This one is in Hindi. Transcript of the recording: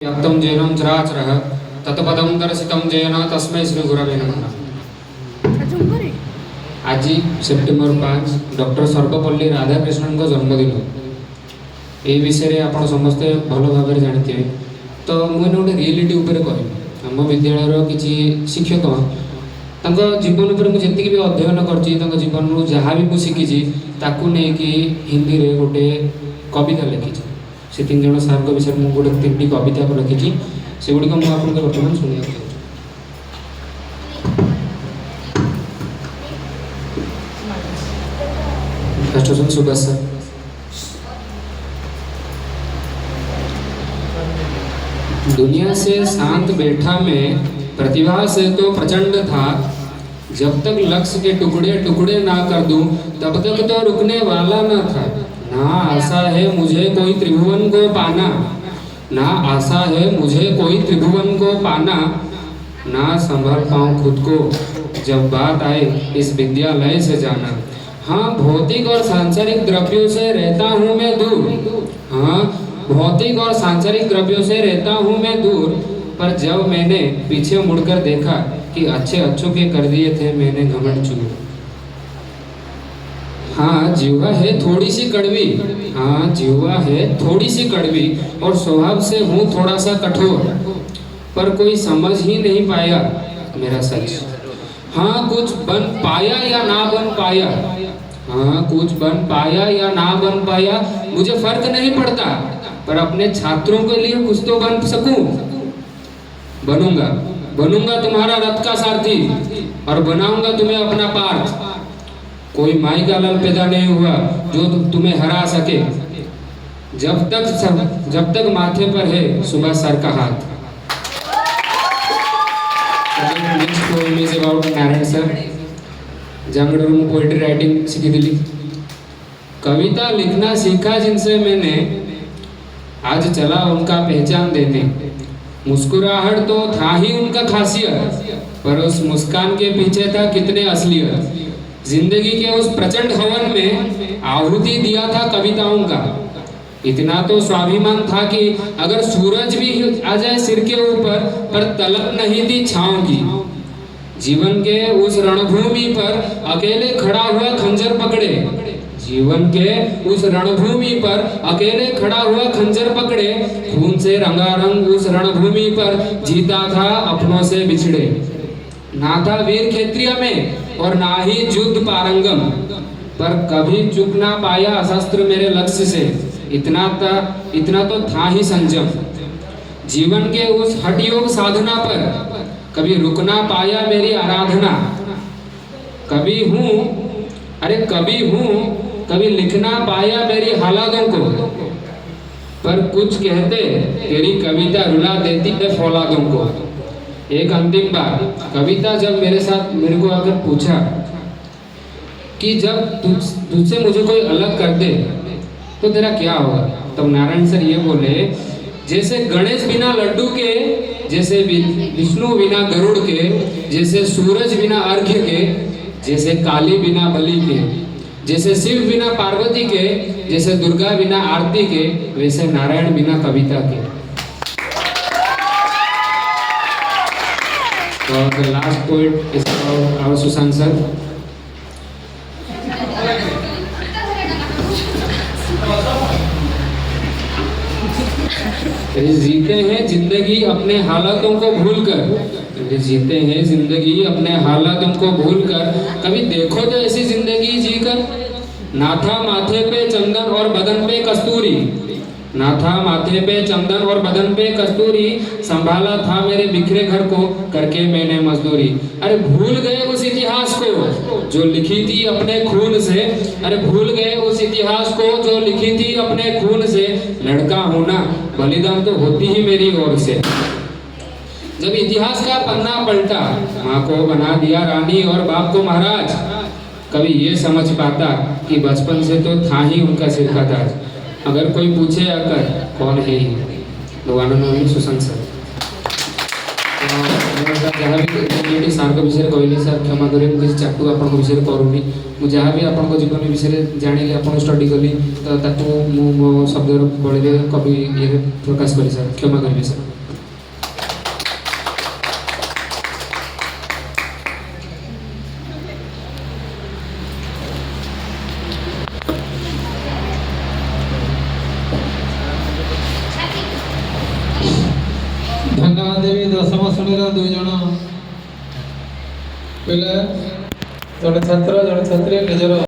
व्याप्तं येनं चराचरः तत्पदं दर्शितं येन तस्मै श्री गुरवे नमः। आज सेप्टेम्बर 5 डॉक्टर सर्वपल्ली राधाकृष्णन को जन्मदिन। ये विषय आप समस्ते भल भाव जानते तो मुझे गोटे रियलिटी उपर कह आम विद्यालय किसी शिक्षक जीवन पर मुझे भी अध्ययन कर जीवन जहाँ भी मुझे शिखी हिंदी रे गोटे कविता लिखी से 3 जन सार विषय मुझे गोटे 3टी कविता को लिखी से गुड़िक मुझे आपको बर्तमान शुणा फर्स्ट क्वेश्चन सुभाष सर। दुनिया से शांत बैठा मैं प्रतिभा से तो प्रचंड था, जब तक लक्ष्य के टुकड़े टुकड़े ना कर दूं तब तक तो रुकने वाला ना था। ना आशा है मुझे कोई त्रिभुवन को पाना, ना आशा है मुझे कोई त्रिभुवन को पाना, ना संभाल पाऊं खुद को जब बात आए इस विद्यालय से जाना। हाँ भौतिक और सांसारिक द्रव्यों से रहता हूँ मैं दूर, हाँ भौतिक और सांसारिक द्रव्यों से रहता हूँ मैं दूर, पर जब मैंने पीछे मुड़कर देखा कि अच्छे अच्छों के कर दिए थे मैंने घमंड चूर। हाँ जीवा है थोड़ी सी कड़वी, हाँ जीवा है थोड़ी सी कड़वी और स्वभाव से हूँ थोड़ा सा कठोर, पर कोई समझ ही नहीं पाया मेरा सच। हाँ कुछ बन पाया या ना बन पाया, हाँ कुछ बन पाया या ना बन पाया मुझे फर्क नहीं पड़ता, पर अपने छात्रों के लिए कुछ तो बन सकूं। बनूंगा बनूंगा तुम्हारा रथ का सारथी और बनाऊंगा तुम्हें अपना पार्थ। कोई माई का लाल पैदा नहीं हुआ जो तुम्हें हरा सके, जब तक माथे पर है सुभाष सर का हाथ। Next poem is about Narayan sir. जंगड़ में पोएट्री राइटिंग सीखी दिली, कविता लिखना सीखा जिनसे मैंने, आज चला उनका पहचान देने। मुस्कुराहट तो था ही उनका खासियत, पर उस मुस्कान के पीछे था कितने असलियत। जिंदगी के उस प्रचंड हवन में आहुति दिया था कविताओं का। इतना तो स्वाभिमान था कि अगर सूरज भी आ जाए सिर के ऊपर, पर तलब नहीं थी छांव की। जीवन के उस रणभूमि पर अकेले खड़ा हुआ खंजर पकड़े, जीवन के उस रणभूमि पर अकेले खड़ा हुआ खंजर पकड़े। खून से रंगारंग उस रणभूमि पर जीता था अपनों से बिछड़े। ना था वीर क्षेत्रीय में और ना ही युद्ध पारंगम, पर कभी चुप ना पाया शस्त्र मेरे लक्ष्य से। इतना तो था ही संयम। जीवन के उस हठयोग साधना पर कभी रुकना पाया मेरी आराधना। कभी हूँ कभी लिखना पाया मेरी हालातों को, पर कुछ कहते तेरी कविता रुला देती है फौलादों को। एक अंतिम बार कविता जब मेरे को अगर पूछा कि जब तुझसे मुझे कोई अलग कर दे तो तेरा क्या होगा, तब नारायण सर ये बोले, जैसे गणेश बिना लड्डू के, जैसे विष्णु बिना गरुड़ के, जैसे सूरज बिना अर्घ्य के, जैसे काली बिना बलि के, जैसे शिव बिना पार्वती के, जैसे दुर्गा बिना आरती के, वैसे नारायण बिना कविता के। The last poet is our Sushant sir. जीते हैं जिंदगी अपने हालातों को भूलकर, जीते हैं जिंदगी अपने हालातों को भूलकर, कभी देखो तो ऐसी जिंदगी जीकर। ना था माथे पे चंदन और बदन पे कस्तूरी, ना था माथे पे चंदन और बदन पे कस्तूरी, संभाला था मेरे बिखरे घर को करके मैंने मजदूरी। अरे भूल गए उस इतिहास को जो लिखी थी अपने खून से, अरे भूल गए उस इतिहास को जो लिखी थी अपने खून से। लड़का होना बलिदान तो होती ही मेरी ओर से। जब इतिहास का पन्ना पलटा, माँ को बना दिया रानी और बाप को महाराज, कभी ये समझ पाता कि बचपन से तो था ही उनका सिर का ताज। अगर कोई पूछे आकर कौन है ये, सुशांत सर। जहाँ भी सार विषय कहली सर क्षमा करें मुझे चाकू आप विषय करूनी मुझे जहाँ भी आप जीवन विषय जानी आप स्टडी कली तो मो शब्द बड़े कवि ये प्रकाश करी सर क्षमा करेंगे सर। धन्यवाद देवी दशम श्रेणी दुई जन पिला जड़े छात्र जड़े छात्री निजर